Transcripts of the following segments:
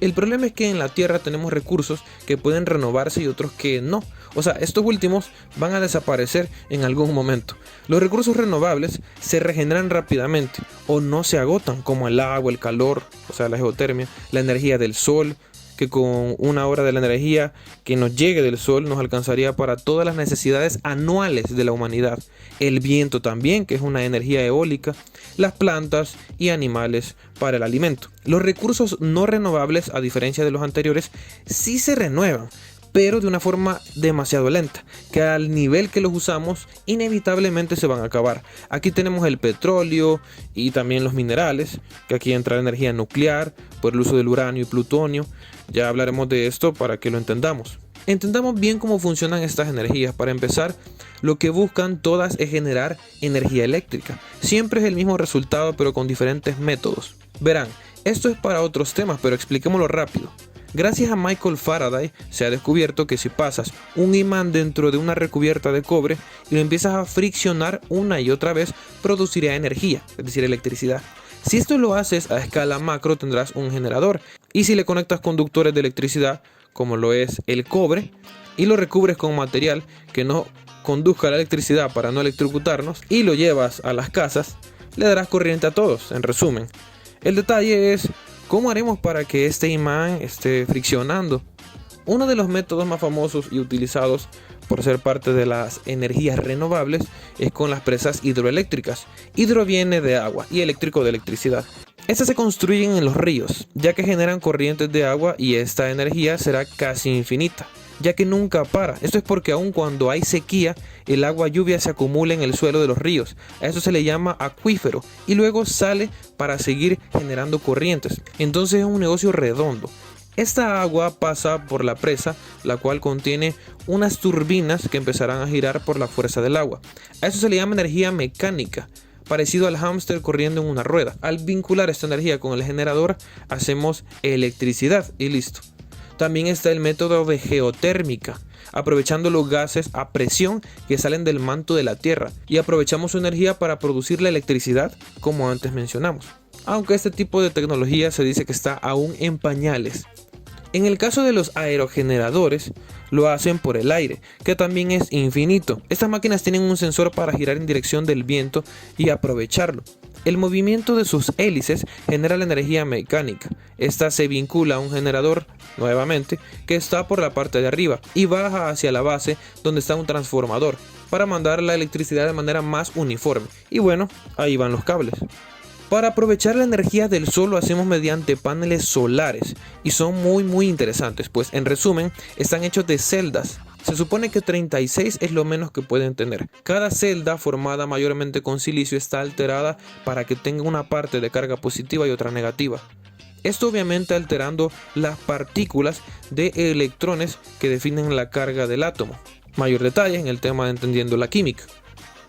El problema es que en la Tierra tenemos recursos que pueden renovarse y otros que no. O sea, estos últimos van a desaparecer en algún momento. Los recursos renovables se regeneran rápidamente o no se agotan, como el agua, el calor, o sea, la geotermia, la energía del sol, que con una hora de la energía que nos llegue del sol nos alcanzaría para todas las necesidades anuales de la humanidad. El viento también, que es una energía eólica, las plantas y animales para el alimento. Los recursos no renovables, a diferencia de los anteriores, sí se renuevan, pero de una forma demasiado lenta, que al nivel que los usamos inevitablemente se van a acabar. Aquí tenemos el petróleo y también los minerales, que aquí entra la energía nuclear por el uso del uranio y plutonio. Ya hablaremos de esto para que lo entendamos. Entendamos bien cómo funcionan estas energías. Para empezar, lo que buscan todas es generar energía eléctrica. Siempre es el mismo resultado, pero con diferentes métodos. Verán, esto es para otros temas, pero expliquémoslo rápido. Gracias a Michael Faraday se ha descubierto que si pasas un imán dentro de una recubierta de cobre y lo empiezas a friccionar una y otra vez, producirá energía, es decir, electricidad. Si esto lo haces a escala macro, tendrás un generador, y si le conectas conductores de electricidad, como lo es el cobre, y lo recubres con material que no conduzca la electricidad para no electrocutarnos, y lo llevas a las casas, le darás corriente a todos, en resumen. El detalle es ¿cómo haremos para que este imán esté friccionando? Uno de los métodos más famosos y utilizados por ser parte de las energías renovables es con las presas hidroeléctricas. Hidro viene de agua y eléctrico de electricidad. Estas se construyen en los ríos, ya que generan corrientes de agua y esta energía será casi infinita, ya que nunca para. Esto es porque aun cuando hay sequía, el agua lluvia se acumula en el suelo de los ríos. A eso se le llama acuífero y luego sale para seguir generando corrientes. Entonces es un negocio redondo. Esta agua pasa por la presa, la cual contiene unas turbinas que empezarán a girar por la fuerza del agua. A eso se le llama energía mecánica, parecido al hámster corriendo en una rueda. Al vincular esta energía con el generador, hacemos electricidad y listo. También está el método de geotérmica, aprovechando los gases a presión que salen del manto de la Tierra y aprovechamos su energía para producir la electricidad, como antes mencionamos. Aunque este tipo de tecnología se dice que está aún en pañales. En el caso de los aerogeneradores, lo hacen por el aire, que también es infinito. Estas máquinas tienen un sensor para girar en dirección del viento y aprovecharlo. El movimiento de sus hélices genera la energía mecánica. Esta se vincula a un generador, nuevamente, que está por la parte de arriba y baja hacia la base donde está un transformador para mandar la electricidad de manera más uniforme. Y bueno, ahí van los cables. Para aprovechar la energía del sol lo hacemos mediante paneles solares y son muy interesantes, pues en resumen están hechos de celdas. Se supone que 36 es lo menos que pueden tener. Cada celda formada mayormente con silicio está alterada para que tenga una parte de carga positiva y otra negativa. Esto obviamente alterando las partículas de electrones que definen la carga del átomo. Mayor detalle en el tema de entendiendo la química.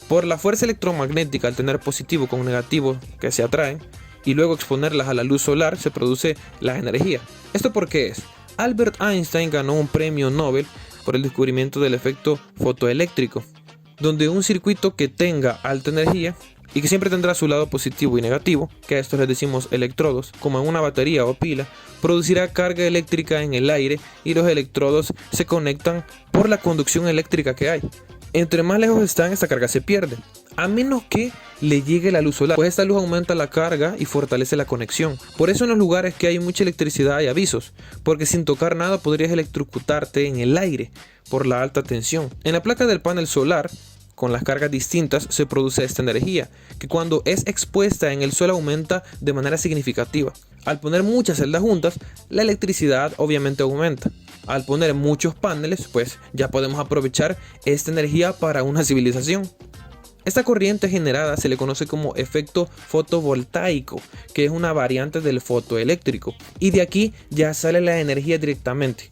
Por la fuerza electromagnética, al tener positivo con negativo que se atraen y luego exponerlas a la luz solar, se produce la energía. ¿Esto por qué es? Albert Einstein ganó un premio Nobel por el descubrimiento del efecto fotoeléctrico, donde un circuito que tenga alta energía y que siempre tendrá su lado positivo y negativo, que a esto les decimos electrodos, como en una batería o pila, producirá carga eléctrica en el aire y los electrodos se conectan por la conducción eléctrica que hay. Entre más lejos están, esta carga se pierde, a menos que le llegue la luz solar, pues esta luz aumenta la carga y fortalece la conexión. Por eso en los lugares que hay mucha electricidad hay avisos, porque sin tocar nada podrías electrocutarte en el aire por la alta tensión. En la placa del panel solar, con las cargas distintas, se produce esta energía, que cuando es expuesta en el sol aumenta de manera significativa. Al poner muchas celdas juntas, la electricidad obviamente aumenta. Al poner muchos paneles, pues ya podemos aprovechar esta energía para una civilización. Esta corriente generada se le conoce como efecto fotovoltaico, que es una variante del fotoeléctrico, y de aquí ya sale la energía directamente.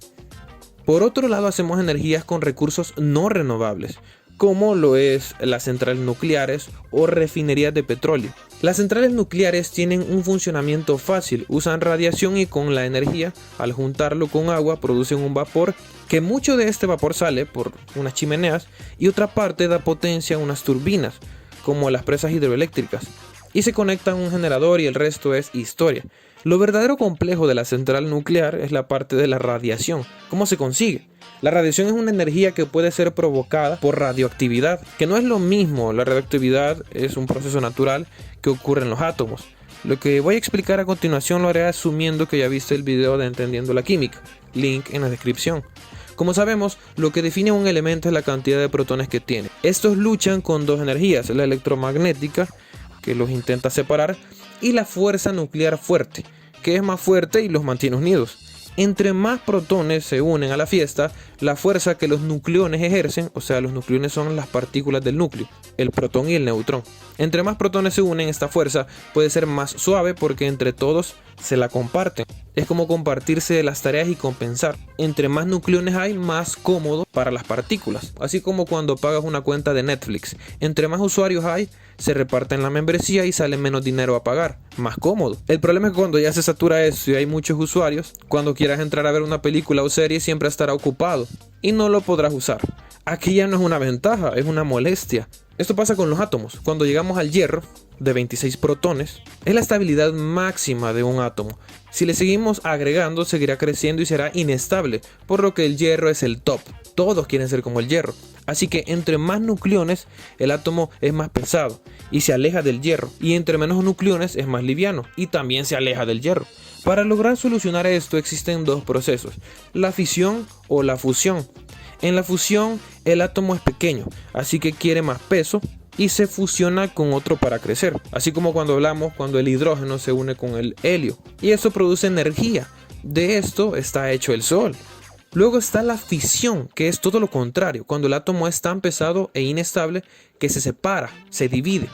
Por otro lado, hacemos energías con recursos no renovables, como lo es las centrales nucleares o refinerías de petróleo. Las centrales nucleares tienen un funcionamiento fácil, usan radiación y con la energía, al juntarlo con agua, producen un vapor, que mucho de este vapor sale por unas chimeneas y otra parte da potencia a unas turbinas, como las presas hidroeléctricas, y se conectan a un generador y el resto es historia. Lo verdadero complejo de la central nuclear es la parte de la radiación. ¿Cómo se consigue? La radiación es una energía que puede ser provocada por radioactividad, que no es lo mismo. La radioactividad es un proceso natural que ocurre en los átomos. Lo que voy a explicar a continuación lo haré asumiendo que ya viste el video de Entendiendo la Química, link en la descripción. Como sabemos, lo que define un elemento es la cantidad de protones que tiene. Estos luchan con dos energías, la electromagnética, que los intenta separar, y la fuerza nuclear fuerte, que es más fuerte y los mantiene unidos. Entre más protones se unen a la fiesta, la fuerza que los nucleones ejercen, o sea, los nucleones son las partículas del núcleo, el protón y el neutrón. Entre más protones se unen, esta fuerza puede ser más suave porque entre todos se la comparten. Es como compartirse las tareas y compensar. Entre más nucleones hay, más cómodo para las partículas. Así como cuando pagas una cuenta de Netflix. Entre más usuarios hay, se reparten la membresía y sale menos dinero a pagar. Más cómodo. El problema es que cuando ya se satura eso y hay muchos usuarios, cuando quieras entrar a ver una película o serie siempre estará ocupado y no lo podrás usar. Aquí ya no es una ventaja, es una molestia. Esto pasa con los átomos. Cuando llegamos al hierro, de 26 protones, es la estabilidad máxima de un átomo. Si le seguimos agregando, seguirá creciendo y será inestable, por lo que el hierro es el top. Todos quieren ser como el hierro. Así que entre más nucleones, el átomo es más pesado y se aleja del hierro. Y entre menos nucleones es más liviano y también se aleja del hierro. Para lograr solucionar esto existen dos procesos, la fisión o la fusión. En la fusión el átomo es pequeño, así que quiere más peso y se fusiona con otro para crecer. Así como cuando hablamos cuando el hidrógeno se une con el helio. Y eso produce energía. De esto está hecho el Sol. Luego está la fisión, que es todo lo contrario, cuando el átomo es tan pesado e inestable que se separa, se divide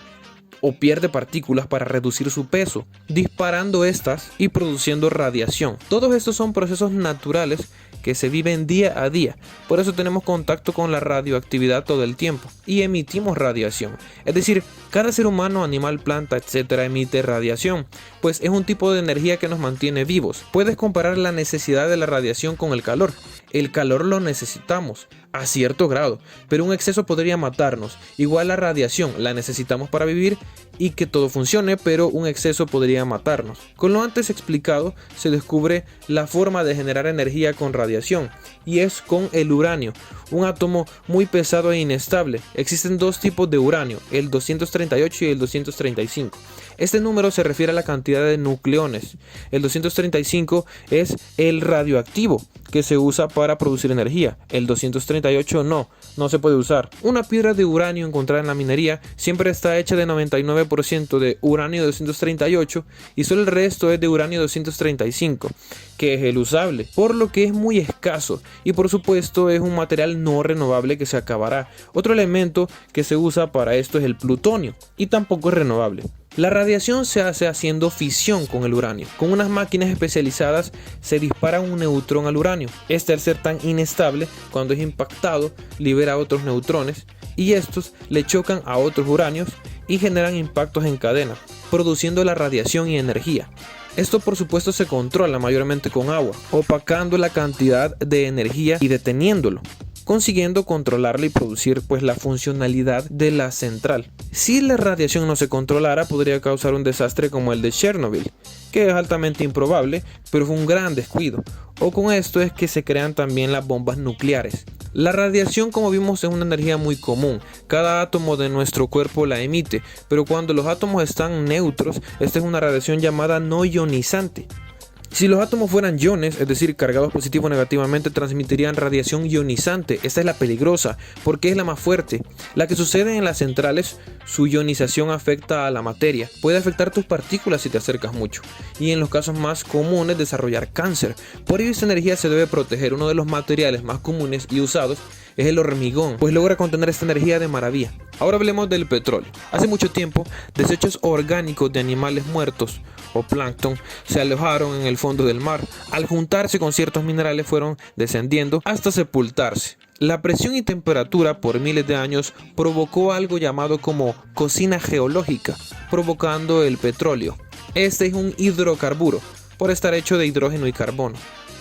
o pierde partículas para reducir su peso, disparando estas y produciendo radiación. Todos estos son procesos naturales que se viven día a día, por eso tenemos contacto con la radioactividad todo el tiempo y emitimos radiación. Es decir, cada ser humano, animal, planta, etcétera, emite radiación, pues es un tipo de energía que nos mantiene vivos. Puedes comparar la necesidad de la radiación con el calor. El calor lo necesitamos a cierto grado, pero un exceso podría matarnos. Igual la radiación la necesitamos para vivir y que todo funcione, pero un exceso podría matarnos. Con lo antes explicado, se descubre la forma de generar energía con radiación, y es con el uranio, un átomo muy pesado e inestable. Existen dos tipos de uranio, el 238 y el 235. Este número se refiere a la cantidad de nucleones. El 235 es el radioactivo, que se usa para producir energía. El 238 no se puede usar. Una piedra de uranio encontrada en la minería siempre está hecha de 99% de uranio 238 y solo el resto es de uranio 235, que es el usable, por lo que es muy escaso y por supuesto es un material no renovable que se acabará. Otro elemento que se usa para esto es el plutonio y tampoco es renovable. La radiación se hace haciendo fisión con el uranio. Con unas máquinas especializadas se dispara un neutrón al uranio. Este, al ser tan inestable, cuando es impactado, libera otros neutrones y estos le chocan a otros uranios y generan impactos en cadena, produciendo la radiación y energía. Esto por supuesto se controla mayormente con agua, opacando la cantidad de energía y deteniéndolo, consiguiendo controlarla y producir pues la funcionalidad de la central. Si la radiación no se controlara, podría causar un desastre como el de Chernobyl, que es altamente improbable, pero fue un gran descuido. O con esto es que se crean también las bombas nucleares. La radiación, como vimos, es una energía muy común. Cada átomo de nuestro cuerpo la emite, pero cuando los átomos están neutros, esta es una radiación llamada no ionizante. Si los átomos fueran iones, es decir, cargados positivo o negativamente, transmitirían radiación ionizante. Esta es la peligrosa, porque es la más fuerte. La que sucede en las centrales, su ionización afecta a la materia. Puede afectar tus partículas si te acercas mucho. Y en los casos más comunes, desarrollar cáncer. Por ello, esta energía se debe proteger. Uno de los materiales más comunes y usados es el hormigón, pues logra contener esta energía de maravilla. Ahora hablemos del petróleo. Hace mucho tiempo, desechos orgánicos de animales muertos o plancton se alojaron en el fondo del mar. Al juntarse con ciertos minerales fueron descendiendo hasta sepultarse. La presión y temperatura por miles de años provocó algo llamado como cocina geológica, provocando el petróleo. Este es un hidrocarburo, por estar hecho de hidrógeno y carbono.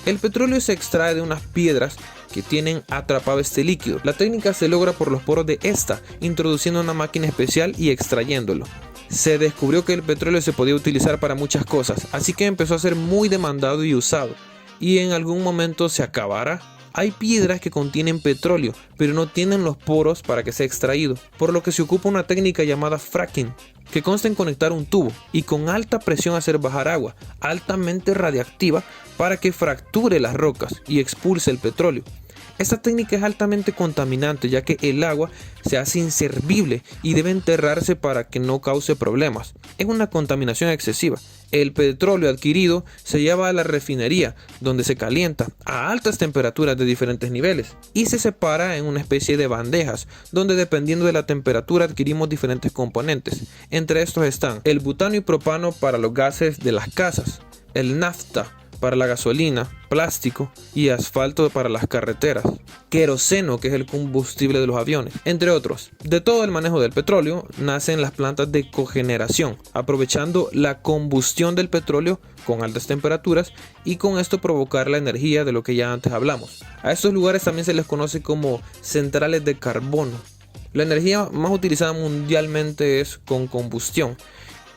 El petróleo se extrae de unas piedras que tienen atrapado este líquido. La técnica se logra por los poros de esta, introduciendo una máquina especial y extrayéndolo. se descubrió que el petróleo se podía utilizar para muchas cosas, así que empezó a ser muy demandado y usado, y en algún momento se acabará. Hay piedras que contienen petróleo, pero no tienen los poros para que sea extraído, por lo que se ocupa una técnica llamada fracking, que consta en conectar un tubo y con alta presión hacer bajar agua altamente radiactiva para que fracture las rocas y expulse el petróleo. Esta técnica es altamente contaminante, ya que el agua se hace inservible y debe enterrarse para que no cause problemas. Es una contaminación excesiva. El petróleo adquirido se lleva a la refinería, donde se calienta a altas temperaturas de diferentes niveles y se separa en una especie de bandejas, donde dependiendo de la temperatura adquirimos diferentes componentes. Entre estos están el butano y propano para los gases de las casas, el nafta para la gasolina, plástico y asfalto para las carreteras, queroseno, que es el combustible de los aviones, entre otros. De todo el manejo del petróleo nacen las plantas de cogeneración, aprovechando la combustión del petróleo con altas temperaturas y con esto provocar la energía de lo que ya antes hablamos. A estos lugares también se les conoce como centrales de carbono. La energía más utilizada mundialmente es con combustión.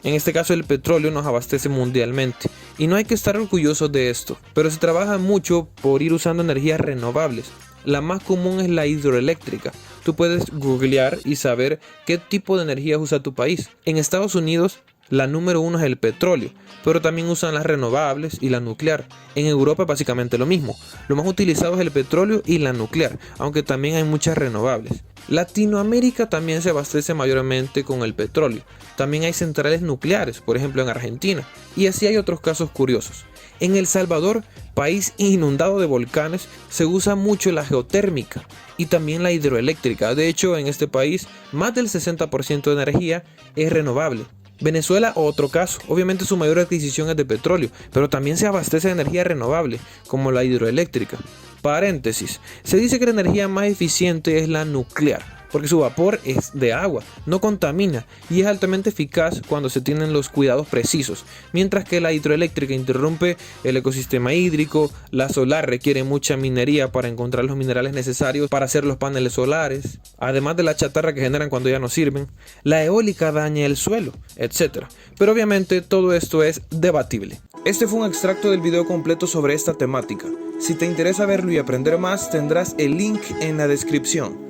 En este caso el petróleo nos abastece mundialmente y no hay que estar orgullosos de esto, pero se trabaja mucho por ir usando energías renovables. La más común es la hidroeléctrica. Tú puedes googlear y saber qué tipo de energía usa tu país. En Estados Unidos la número uno es el petróleo, pero también usan las renovables y la nuclear. En Europa básicamente lo mismo. Lo más utilizado es el petróleo y la nuclear, aunque también hay muchas renovables. Latinoamérica también se abastece mayormente con el petróleo. También hay centrales nucleares, por ejemplo en Argentina, y así hay otros casos curiosos. En El Salvador, país inundado de volcanes, se usa mucho la geotérmica y también la hidroeléctrica. De hecho, en este país, más del 60% de energía es renovable. Venezuela, otro caso, obviamente su mayor adquisición es de petróleo, pero también se abastece de energía renovable, como la hidroeléctrica. Paréntesis, se dice que la energía más eficiente es la nuclear, porque su vapor es de agua, no contamina y es altamente eficaz cuando se tienen los cuidados precisos, mientras que la hidroeléctrica interrumpe el ecosistema hídrico, la solar requiere mucha minería para encontrar los minerales necesarios para hacer los paneles solares, además de la chatarra que generan cuando ya no sirven, la eólica daña el suelo, etc. Pero obviamente todo esto es debatible. Este fue un extracto del video completo sobre esta temática. Si te interesa verlo y aprender más, tendrás el link en la descripción.